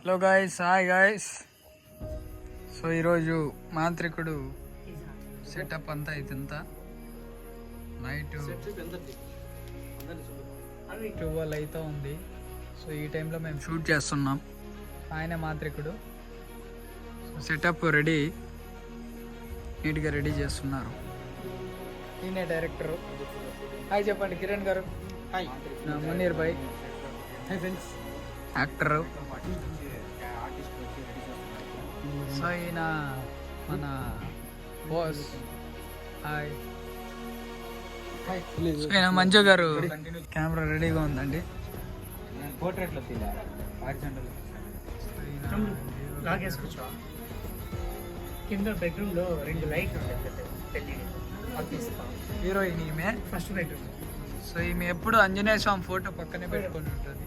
Hello guys, hi guys. So ఈరోజు మాంత్రికుడు setup అంతా ఇదంతా నైట్ 12 అయితే ఉంది. సో ఈ టైంలో మేము షూట్ చేస్తున్నాం. ఆయన మాంత్రికుడు సెటప్ రెడీ, నీట్గా రెడీ చేస్తున్నారు. ఈయనే డైరెక్టరు. హాయ్ చెప్పండి కిరణ్ గారు. హాయ్. మునీర్ భాయ్. Hi friends. యాక్టరు. సో ఈయన మన బాస్. హాయ్. సో ఈయన మంజు గారు. కెమెరా రెడీగా ఉందండి. కింద బెడ్రూమ్ లో 2 లైట్లు ఉంటాయి. హీరోయిన్ ఈమె. First bedroom. సో ఈమె ఎప్పుడు ఆంజనేయ స్వామి ఫోటో పక్కనే పెట్టుకొని ఉంటుంది.